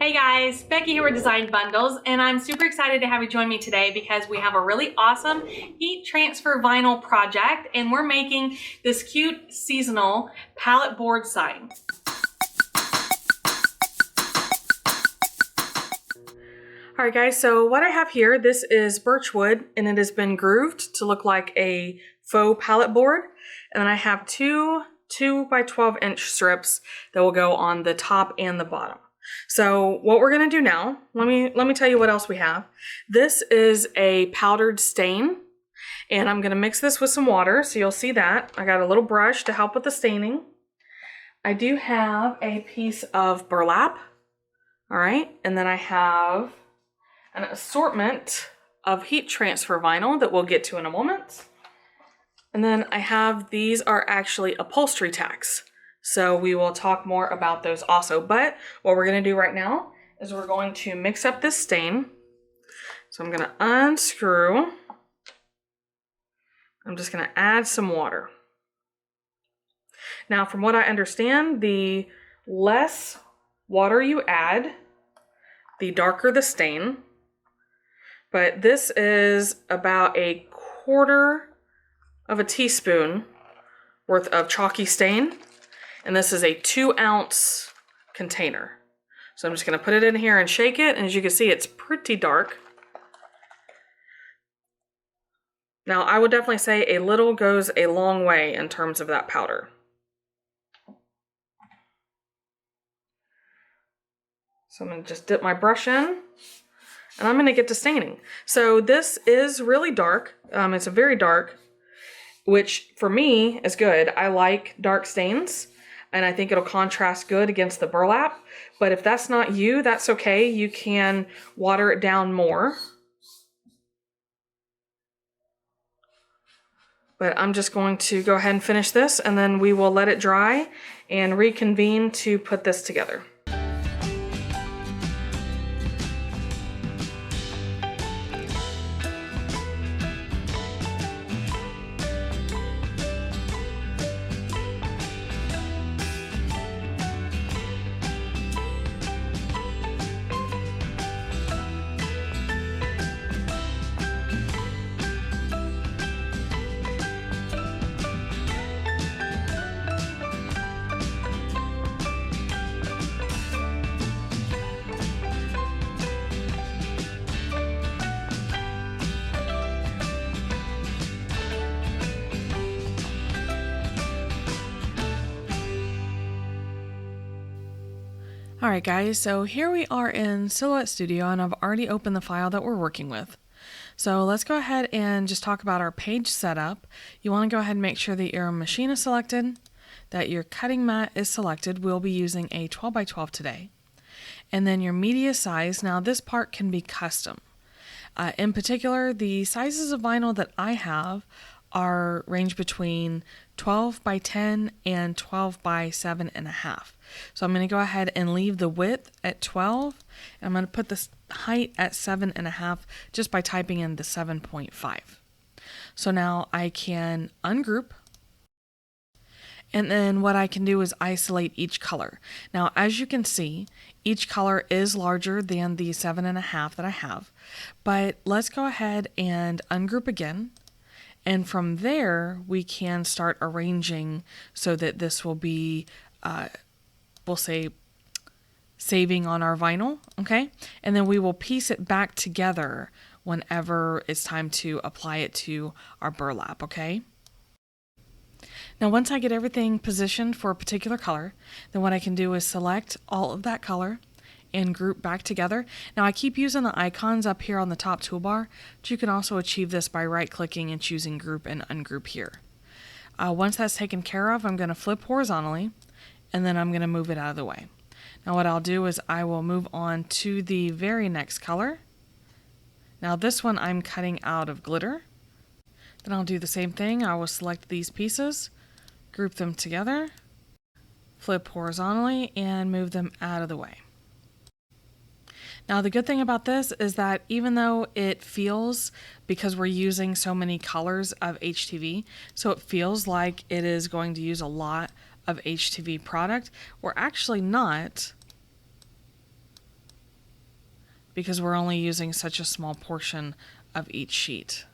Hey guys, Becky here with Design Bundles, and I'm super excited to have you join me today because we have a really awesome heat transfer vinyl project, and we're making this cute seasonal pallet board sign. All right guys, so what I have here, this is birch wood and it has been grooved to look like a faux pallet board. And then I have two by 12 inch strips that will go on the top and the bottom. So what we're gonna do now, let me tell you what else we have. This is a powdered stain, and I'm gonna mix this with some water, so you'll see that. I got a little brush to help with the staining. I do have a piece of burlap, all right, and then I have an assortment of heat transfer vinyl that we'll get to in a moment. And then I have, these are actually upholstery tacks. So we will talk more about those also. But what we're gonna do right now is we're going to mix up this stain. So I'm gonna unscrew. I'm just gonna add some water. Now, from what I understand, the less water you add, the darker the stain. But this is about a quarter of a teaspoon worth of chalky stain. And this is a 2-ounce container. So I'm just gonna put it in here and shake it. And as you can see, it's pretty dark. Now, I would definitely say a little goes a long way in terms of that powder. So I'm gonna just dip my brush in and I'm gonna get to staining. So this is really dark. It's a very dark, which for me is good. I like dark stains. And I think it'll contrast good against the burlap. But if that's not you, that's okay. You can water it down more. But I'm just going to go ahead and finish this, and then we will let it dry and reconvene to put this together. Alright guys, so here we are in Silhouette Studio, and I've already opened the file that we're working with. So let's go ahead and just talk about our page setup. You want to go ahead and make sure that your machine is selected, that your cutting mat is selected. We'll be using a 12 by 12 today. And then your media size. Now this part can be custom. In particular, the sizes of vinyl that I have are range between 12 by 10 and 12 by 7.5. So I'm going to go ahead and leave the width at 12. And I'm going to put the height at 7.5 just by typing in the 7.5. So now I can ungroup. And then what I can do is isolate each color. Now, as you can see, each color is larger than the 7.5 that I have. But let's go ahead and ungroup again. And from there, we can start arranging so that this will be, we'll say, saving on our vinyl, okay? And then we will piece it back together whenever it's time to apply it to our burlap, okay? Now, once I get everything positioned for a particular color, then what I can do is select all of that color and group back together. Now I keep using the icons up here on the top toolbar, but you can also achieve this by right-clicking and choosing group and ungroup here. Once that's taken care of, I'm going to flip horizontally, and then I'm going to move it out of the way. Now what I'll do is I will move on to the very next color. Now this one I'm cutting out of glitter. Then I'll do the same thing. I will select these pieces, group them together, flip horizontally, and move them out of the way. Now the good thing about this is that even though it feels, because we're using so many colors of HTV, so it feels like it is going to use a lot of HTV product, we're actually not. because we're only using such a small portion of each sheet.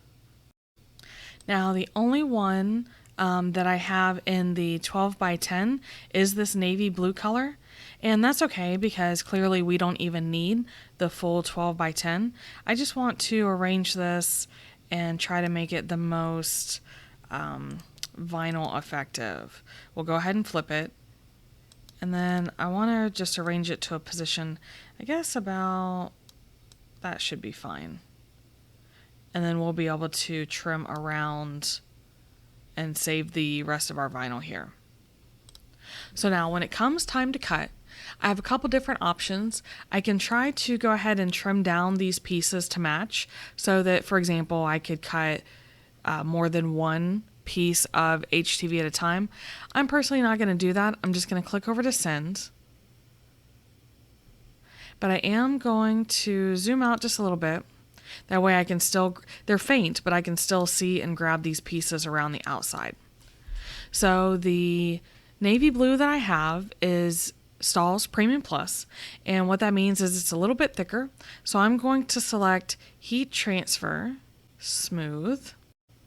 Now the only one that I have in the 12 by 10 is this navy blue color, and that's okay because clearly we don't even need the full 12 by 10. I just want to arrange this and try to make it the most vinyl effective. We'll go ahead and flip it, and then I want to just arrange it to a position, I guess about that should be fine. And then we'll be able to trim around and save the rest of our vinyl here. So now when it comes time to cut, I have a couple different options. I can try to go ahead and trim down these pieces to match so that, for example, I could cut more than one piece of HTV at a time. I'm personally not going to do that. I'm just going to click over to send. But I am going to zoom out just a little bit. That way I can still, they're faint, but I can still see and grab these pieces around the outside. So the navy blue that I have is Stahls Premium Plus, and what that means is it's a little bit thicker. So I'm going to select Heat Transfer, Smooth,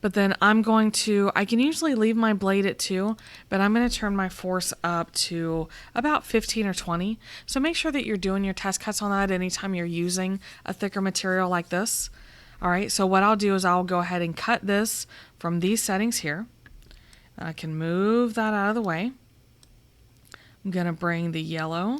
but then I'm going to, I can usually leave my blade at 2, but I'm going to turn my force up to about 15 or 20. So make sure that you're doing your test cuts on that anytime you're using a thicker material like this. All right, so what I'll do is I'll go ahead and cut this from these settings here. I can move that out of the way. I'm going to bring the yellow.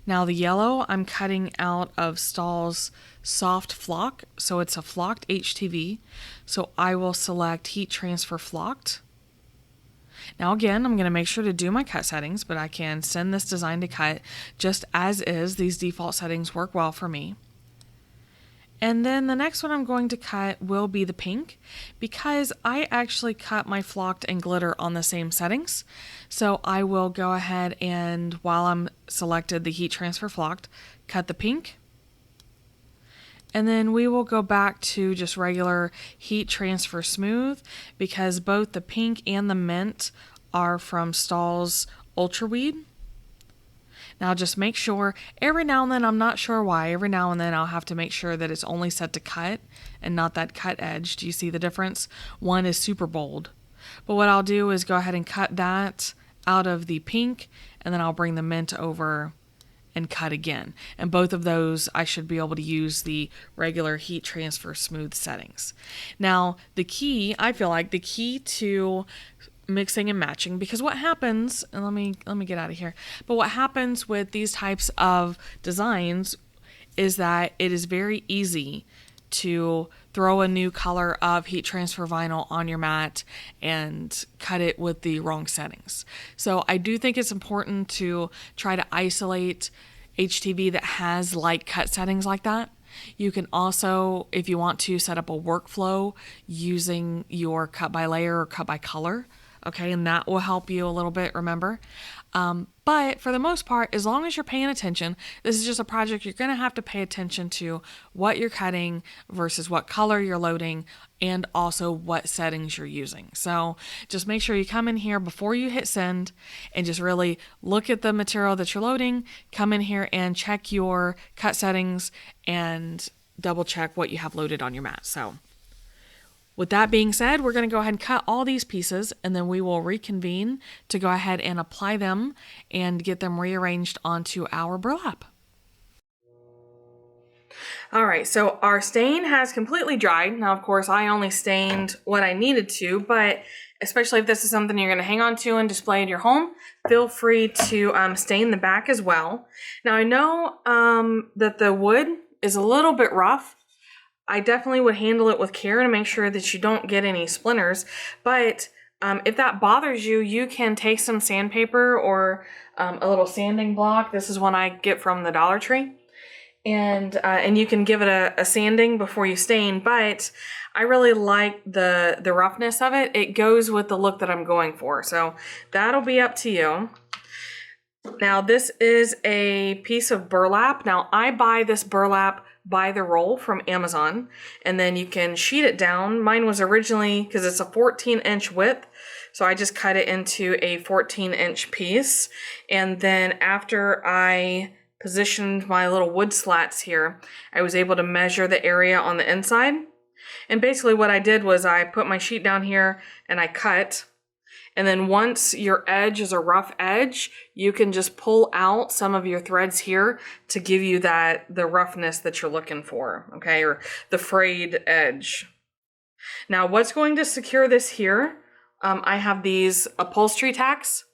Now the yellow I'm cutting out of Stahls Soft Flock, so it's a flocked HTV. So I will select Heat Transfer Flocked. Now again, I'm going to make sure to do my cut settings, but I can send this design to cut just as is. These default settings work well for me. And then the next one I'm going to cut will be the pink, because I actually cut my flocked and glitter on the same settings. So I will go ahead and, while I'm selected the Heat Transfer Flocked, cut the pink. And then we will go back to just regular Heat Transfer Smooth, because both the pink and the mint are from Stahls Ultra Weed. Now just make sure, every now and then, I'm not sure why, every now and then I'll have to make sure that it's only set to cut and not that cut edge. Do you see the difference? One is super bold. But what I'll do is go ahead and cut that out of the pink, and then I'll bring the mint over and cut again. And both of those I should be able to use the regular Heat Transfer Smooth settings. Now the key, I feel like the key to mixing and matching, because what happens, and let me get out of here, but what happens with these types of designs is that it is very easy to throw a new color of heat transfer vinyl on your mat and cut it with the wrong settings. So I do think it's important to try to isolate HTV that has light cut settings like that. You can also, if you want to, set up a workflow using your cut by layer or cut by color. Okay, and that will help you a little bit, remember? But for the most part, as long as you're paying attention, this is just a project you're going to have to pay attention to what you're cutting versus what color you're loading, and also what settings you're using. So just make sure you come in here before you hit send and just really look at the material that you're loading, come in here and check your cut settings and double check what you have loaded on your mat. So with that being said, we're going to go ahead and cut all these pieces, and then we will reconvene to go ahead and apply them and get them rearranged onto our burlap. All right, so our stain has completely dried. Now, of course, I only stained what I needed to, but especially if this is something you're going to hang on to and display in your home, feel free to stain the back as well. Now, I know that the wood is a little bit rough. I definitely would handle it with care to make sure that you don't get any splinters. But if that bothers you, you can take some sandpaper or a little sanding block. This is one I get from the Dollar Tree. And you can give it a sanding before you stain. But I really like the roughness of it. It goes with the look that I'm going for. So that'll be up to you. Now this is a piece of burlap. Now I buy this burlap by the roll from Amazon, and then you can sheet it down. Mine was originally, because it's a 14-inch width, so I just cut it into a 14-inch piece. And then after I positioned my little wood slats here, I was able to measure the area on the inside. And basically what I did was I put my sheet down here and I cut. And then once your edge is a rough edge, you can just pull out some of your threads here to give you the roughness that you're looking for, okay, or the frayed edge. Now what's going to secure this here, I have these upholstery tacks.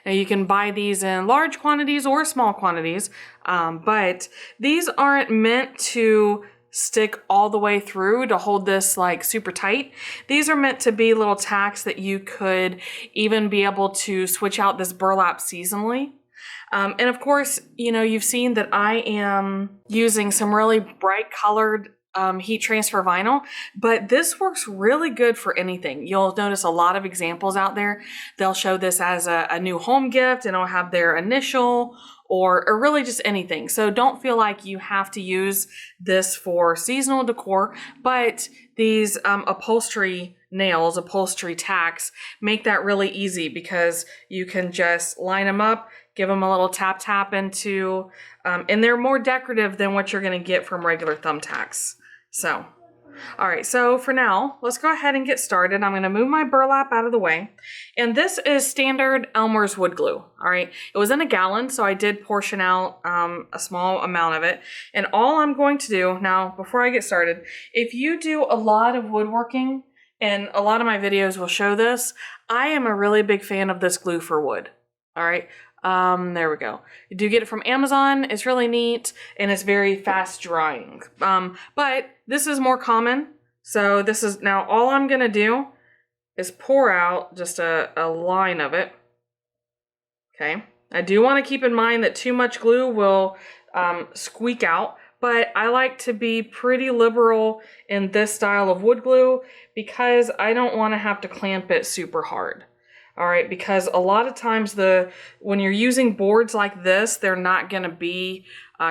Now you can buy these in large quantities or small quantities, but these aren't meant to stick all the way through to hold this like super tight. These are meant to be little tacks that you could even be able to switch out this burlap seasonally. And of course, you know, you've seen that I am using some really bright colored heat transfer vinyl, but this works really good for anything. You'll notice a lot of examples out there. They'll show this as a new home gift and it'll have their initial or really just anything. So don't feel like you have to use this for seasonal decor, but these upholstery nails, upholstery tacks make that really easy because you can just line them up, give them a little tap into, and they're more decorative than what you're gonna get from regular thumbtacks. So, all right, so for now, let's go ahead and get started. I'm gonna move my burlap out of the way. And this is standard Elmer's wood glue, all right? It was in a gallon, so I did portion out a small amount of it. And all I'm going to do, now, before I get started, if you do a lot of woodworking, and a lot of my videos will show this, I am a really big fan of this glue for wood, all right? There we go. You do get it from Amazon. It's really neat and it's very fast drying. But this is more common. So this is now all I'm going to do is pour out just a line of it. Okay. I do want to keep in mind that too much glue will squeak out, but I like to be pretty liberal in this style of wood glue because I don't want to have to clamp it super hard. All right, because a lot of times when you're using boards like this, they're not going to be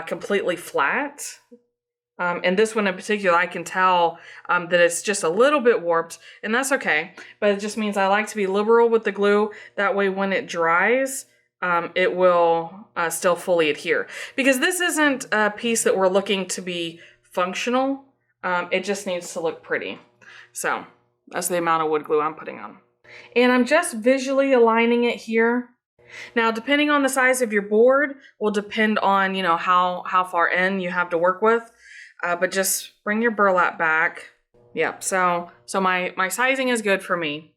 completely flat. And this one in particular, I can tell that it's just a little bit warped, and that's okay. But it just means I like to be liberal with the glue. That way when it dries, it will still fully adhere. Because this isn't a piece that we're looking to be functional. It just needs to look pretty. So that's the amount of wood glue I'm putting on. And I'm just visually aligning it here. Now, depending on the size of your board will depend on, you know, how far in you have to work with. But just bring your burlap back. Yep, so my sizing is good for me.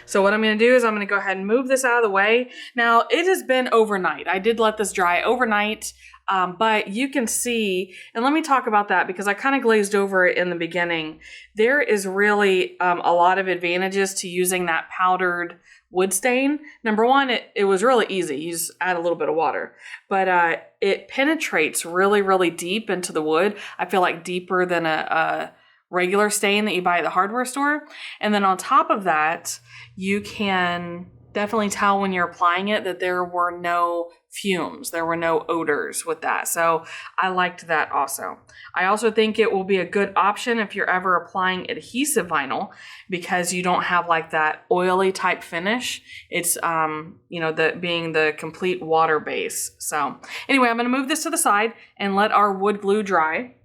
So what I'm going to do is I'm going to go ahead and move this out of the way. Now, it has been overnight. I did let this dry overnight. But you can see, and let me talk about that because I kind of glazed over it in the beginning. There is really a lot of advantages to using that powdered wood stain. Number one, it was really easy. You just add a little bit of water, but it penetrates really, really deep into the wood. I feel like deeper than a regular stain that you buy at the hardware store. And then on top of that, you can definitely tell when you're applying it that there were no fumes, there were no odors with that. So I liked that also. I also think it will be a good option if you're ever applying adhesive vinyl because you don't have like that oily type finish. It's, you know, being the complete water base. So anyway, I'm going to move this to the side and let our wood glue dry.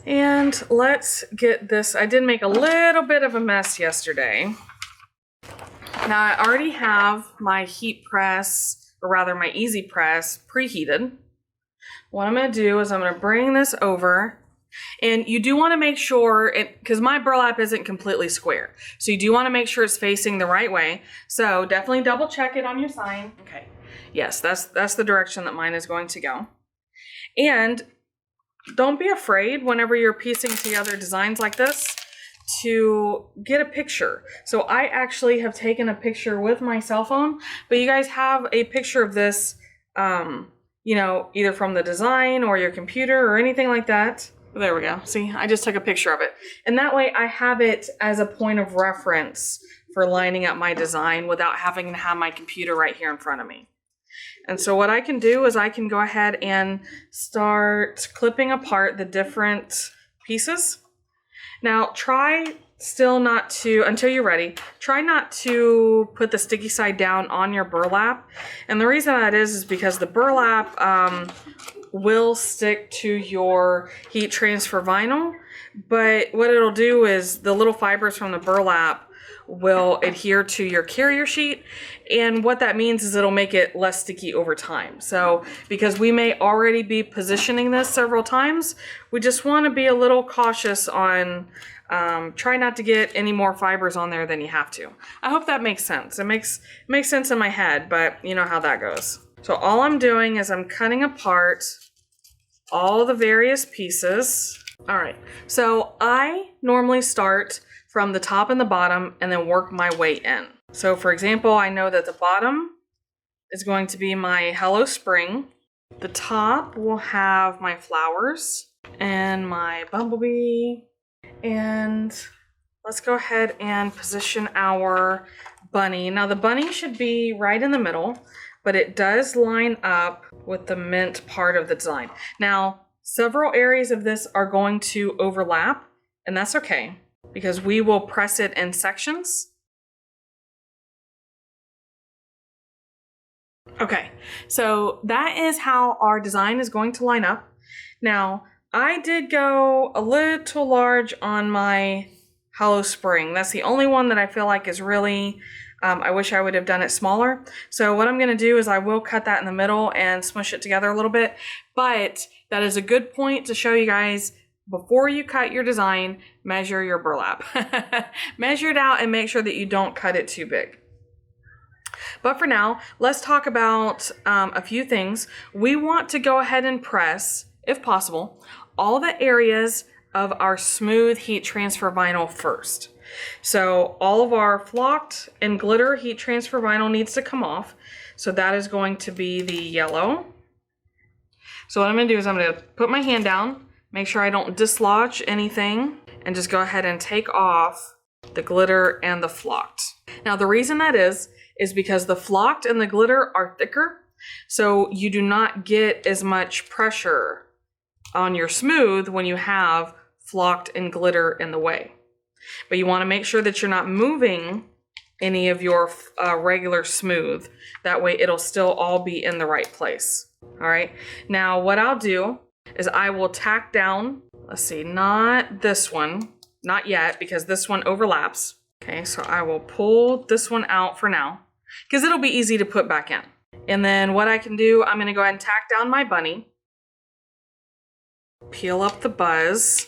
And let's get this. I did make a little bit of a mess yesterday. Now I already have my heat press, or rather my easy press, preheated. What I'm going to do is I'm going to bring this over, and you do want to make sure, because my burlap isn't completely square, so you do want to make sure it's facing the right way. So definitely double check it on your sign. Okay, yes, that's the direction that mine is going to go. And don't be afraid whenever you're piecing together designs like this to get a picture. So I actually have taken a picture with my cell phone, but you guys have a picture of this, you know, either from the design or your computer or anything like that. There we go. See, I just took a picture of it. And that way I have it as a point of reference for lining up my design without having to have my computer right here in front of me. And so what I can do is I can go ahead and start clipping apart the different pieces. Now try still not to, until you're ready, try not to put the sticky side down on your burlap. And the reason that is because the burlap will stick to your heat transfer vinyl, but what it'll do is the little fibers from the burlap will adhere to your carrier sheet, and what that means is it'll make it less sticky over time. So because we may already be positioning this several times, we just want to be a little cautious on try not to get any more fibers on there than you have to. I hope that makes sense. It makes sense in my head, but you know how that goes. So all I'm doing is I'm cutting apart all the various pieces. All right, so I normally start from the top and the bottom and then work my way in. So for example, I know that the bottom is going to be my Hello Spring. The top will have my flowers and my bumblebee. And let's go ahead and position our bunny. Now the bunny should be right in the middle, but it does line up with the mint part of the design. Now, several areas of this are going to overlap, and that's okay, because we will press it in sections. Okay, so that is how our design is going to line up. Now, I did go a little large on my Hello Spring. That's the only one that I feel like is really, I wish I would have done it smaller. So what I'm going to do is I will cut that in the middle and smush it together a little bit. But that is a good point to show you guys, before you cut your design, measure your burlap. Measure it out and make sure that you don't cut it too big. But for now, let's talk about a few things. We want to go ahead and press, if possible, all the areas of our smooth heat transfer vinyl first. So all of our flocked and glitter heat transfer vinyl needs to come off. So that is going to be the yellow. So what I'm going to do is I'm going to put my hand down, make sure I don't dislodge anything, and just go ahead and take off the glitter and the flocked. Now the reason that is because the flocked and the glitter are thicker, so you do not get as much pressure on your smooth when you have flocked and glitter in the way. But you want to make sure that you're not moving any of your regular smooth. That way it'll still all be in the right place. All right. Now what I'll do is I will tack down, let's see, not this one, not yet, because this one overlaps. Okay, so I will pull this one out for now, because it'll be easy to put back in. And then what I can do, I'm going to go ahead and tack down my bunny. Peel up the buzz,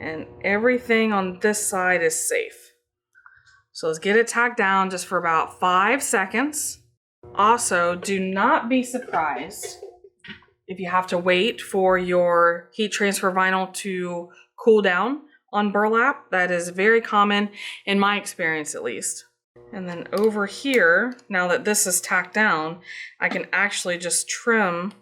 and everything on this side is safe. So let's get it tacked down just for about 5 seconds. Also, do not be surprised if you have to wait for your heat transfer vinyl to cool down on burlap. That is very common in my experience, at least. And then over here, now that this is tacked down, I can actually just trim.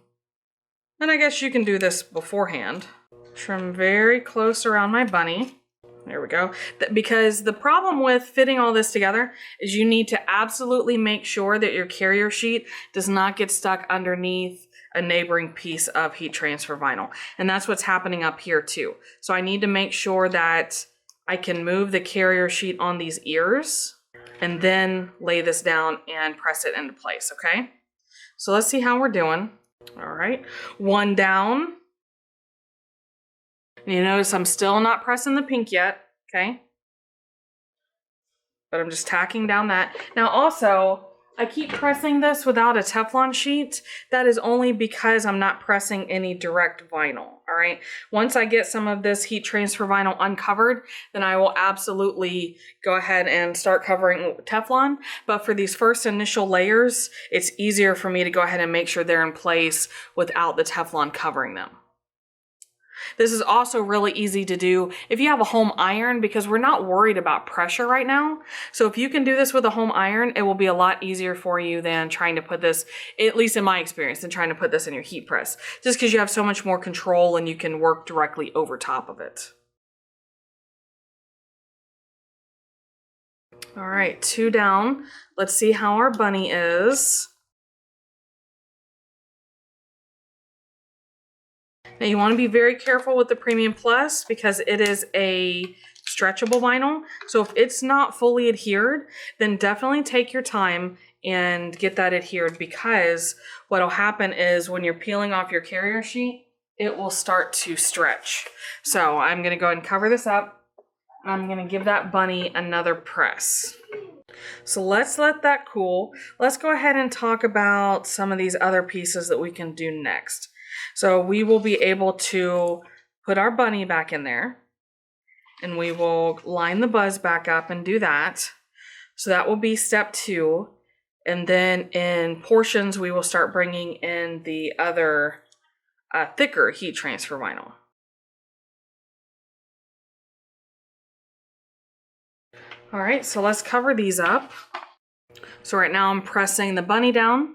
And I guess you can do this beforehand. Trim very close around my bunny. There we go. Because the problem with fitting all this together is you need to absolutely make sure that your carrier sheet does not get stuck underneath a neighboring piece of heat transfer vinyl. And that's what's happening up here too. So I need to make sure that I can move the carrier sheet on these ears and then lay this down and press it into place, okay? So let's see how we're doing. All right, one down. And you notice I'm still not pressing the pink yet, okay? But I'm just tacking down that. Now also, I keep pressing this without a Teflon sheet. That is only because I'm not pressing any direct vinyl, all right? Once I get some of this heat transfer vinyl uncovered, then I will absolutely go ahead and start covering Teflon. But for these first initial layers, it's easier for me to go ahead and make sure they're in place without the Teflon covering them. This is also really easy to do if you have a home iron, because we're not worried about pressure right now. So if you can do this with a home iron, it will be a lot easier for you than trying to put this, at least in my experience, than trying to put this in your heat press, just because you have so much more control and you can work directly over top of it. All right, 2 down. Let's see how our bunny is. Now you want to be very careful with the Premium Plus because it is a stretchable vinyl. So if it's not fully adhered, then definitely take your time and get that adhered, because what'll happen is when you're peeling off your carrier sheet, it will start to stretch. So I'm gonna go ahead and cover this up. I'm gonna give that bunny another press. So let's let that cool. Let's go ahead and talk about some of these other pieces that we can do next. So we will be able to put our bunny back in there, and we will line the buzz back up and do that. So that will be step 2. And then in portions, we will start bringing in the other thicker heat transfer vinyl. All right, so let's cover these up. So right now I'm pressing the bunny down.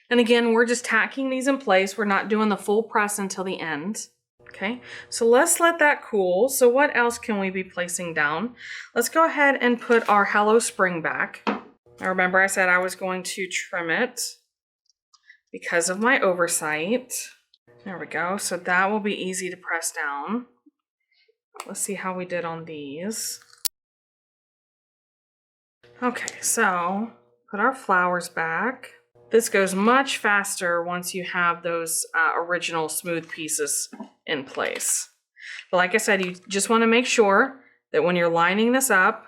And again, we're just tacking these in place. We're not doing the full press until the end. Okay, so let's let that cool. So what else can we be placing down? Let's go ahead and put our Hello Spring back. Now remember I said I was going to trim it because of my oversight. There we go. So that will be easy to press down. Let's see how we did on these. Okay, so put our flowers back. This goes much faster once you have those original smooth pieces in place. But like I said, you just want to make sure that when you're lining this up,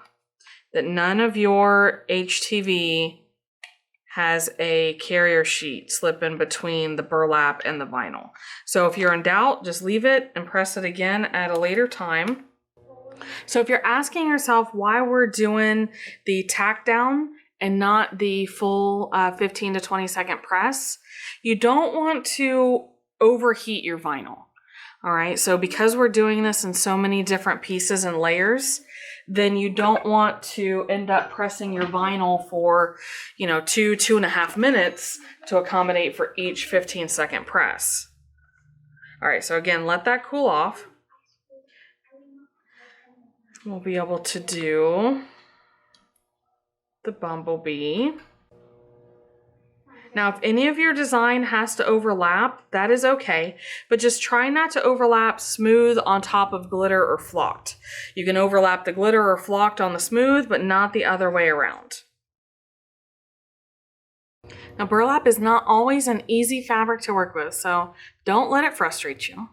that none of your HTV has a carrier sheet slip in between the burlap and the vinyl. So if you're in doubt, just leave it and press it again at a later time. So if you're asking yourself why we're doing the tack down and not the full 15 to 20 second press, you don't want to overheat your vinyl. All right, so because we're doing this in so many different pieces and layers, then you don't want to end up pressing your vinyl for, 2.5 minutes to accommodate for each 15-second press. All right, so again, let that cool off. We'll be able to do the bumblebee. Now, if any of your design has to overlap, that is okay, but just try not to overlap smooth on top of glitter or flocked. You can overlap the glitter or flocked on the smooth, but not the other way around. Now, burlap is not always an easy fabric to work with, so don't let it frustrate you.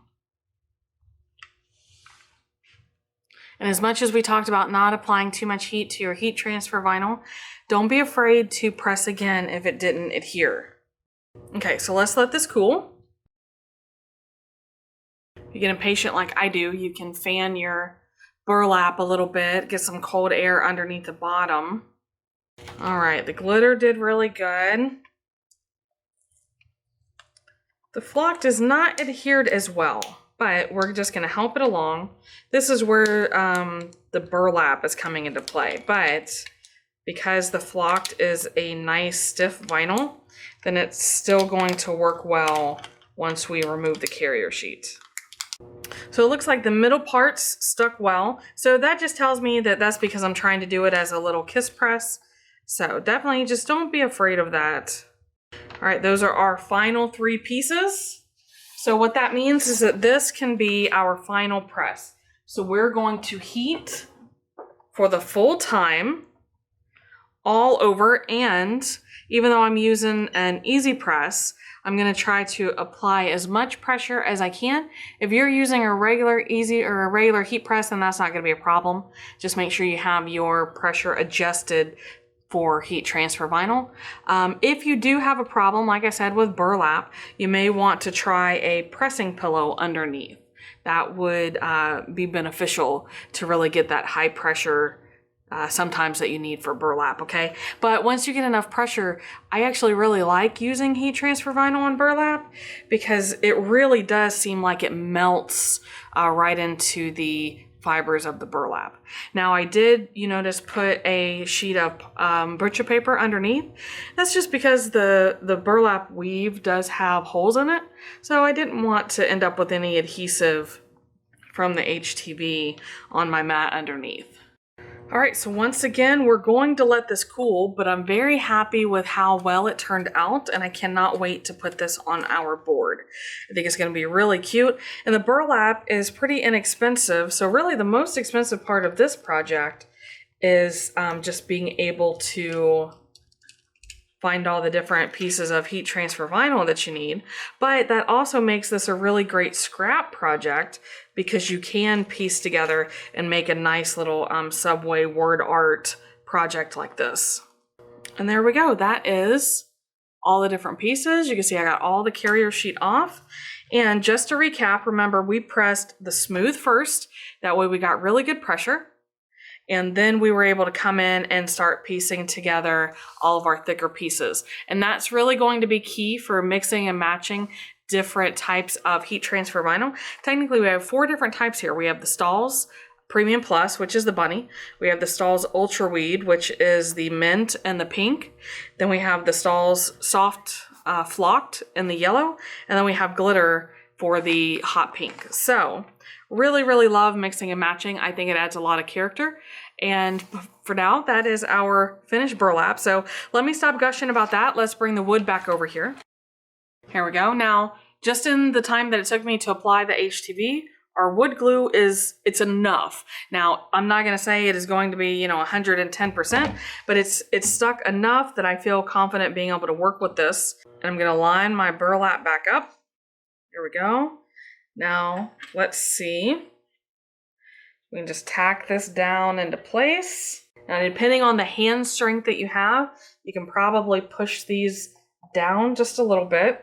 And as much as we talked about not applying too much heat to your heat transfer vinyl, don't be afraid to press again if it didn't adhere. Okay, so let's let this cool. If you get impatient like I do, you can fan your burlap a little bit, get some cold air underneath the bottom. All right, the glitter did really good. The flock does not adhere as well, but we're just going to help it along. This is where the burlap is coming into play, but because the flocked is a nice stiff vinyl, then it's still going to work well once we remove the carrier sheet. So it looks like the middle parts stuck well. So that just tells me that that's because I'm trying to do it as a little kiss press. So definitely just don't be afraid of that. All right, those are our final 3 pieces. So what that means is that this can be our final press. So we're going to heat for the full time all over, and even though I'm using an easy press, I'm going to try to apply as much pressure as I can. If you're using a regular easy or a regular heat press, then that's not going to be a problem. Just make sure you have your pressure adjusted for heat transfer vinyl. If you do have a problem, like I said, with burlap, you may want to try a pressing pillow underneath. That would be beneficial to really get that high pressure sometimes that you need for burlap, okay? But once you get enough pressure, I actually really like using heat transfer vinyl on burlap because it really does seem like it melts right into the fibers of the burlap. Now I did, you notice, put a sheet of butcher paper underneath. That's just because the burlap weave does have holes in it. So I didn't want to end up with any adhesive from the HTV on my mat underneath. All right, so once again, we're going to let this cool, but I'm very happy with how well it turned out, and I cannot wait to put this on our board. I think it's going to be really cute, and the burlap is pretty inexpensive, so really the most expensive part of this project is just being able to find all the different pieces of heat transfer vinyl that you need. But that also makes this a really great scrap project because you can piece together and make a nice little subway word art project like this. And there we go. That is all the different pieces. You can see I got all the carrier sheet off. And just to recap, remember we pressed the smooth first. That way we got really good pressure. And then we were able to come in and start piecing together all of our thicker pieces. And that's really going to be key for mixing and matching different types of heat transfer vinyl. Technically, we have 4 different types here. We have the Stahls Premium Plus, which is the bunny. We have the Stahls Ultra Weed, which is the mint and the pink. Then we have the Stahls Soft Flocked in the yellow. And then we have Glitter for the hot pink. So really, really love mixing and matching. I think it adds a lot of character. And for now, that is our finished burlap. So let me stop gushing about that. Let's bring the wood back over here. Here we go. Now, just in the time that it took me to apply the HTV, our wood glue it's enough. Now, I'm not going to say it is going to be, 110%, but it's stuck enough that I feel confident being able to work with this. And I'm going to line my burlap back up. Here we go. Now, let's see. We can just tack this down into place. Now, depending on the hand strength that you have, you can probably push these down just a little bit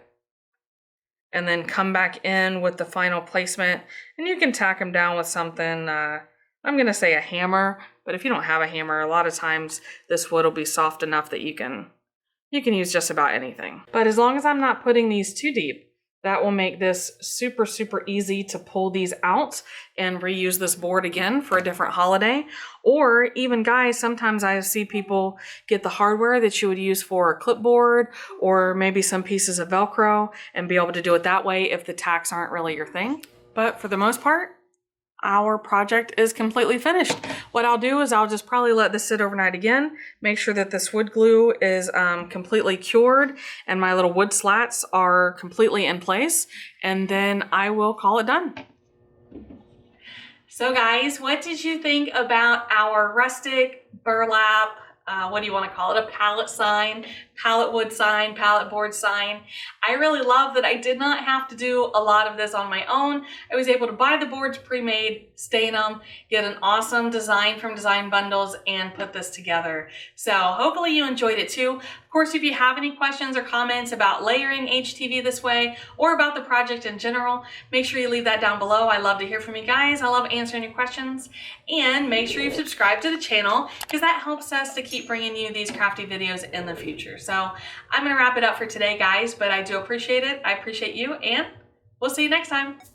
and then come back in with the final placement. And you can tack them down with something, I'm going to say a hammer, but if you don't have a hammer, a lot of times this wood will be soft enough that you can use just about anything. But as long as I'm not putting these too deep, that will make this super, super easy to pull these out and reuse this board again for a different holiday. Or even guys, sometimes I see people get the hardware that you would use for a clipboard or maybe some pieces of Velcro and be able to do it that way if the tacks aren't really your thing. But for the most part, our project is completely finished. What I'll do is I'll just probably let this sit overnight again, make sure that this wood glue is completely cured and my little wood slats are completely in place, and then I will call it done. So guys, what did you think about our rustic burlap, what do you want to call it, a pallet sign, pallet wood sign, pallet board sign? I really love that I did not have to do a lot of this on my own. I was able to buy the boards pre-made, stain them, get an awesome design from Design Bundles, and put this together. So hopefully you enjoyed it too. Of course, if you have any questions or comments about layering HTV this way or about the project in general, make sure you leave that down below. I love to hear from you guys. I love answering your questions. And make sure you subscribe to the channel because that helps us to keep bringing you these crafty videos in the future. So I'm going to wrap it up for today, guys, but I do appreciate it. I appreciate you, and we'll see you next time.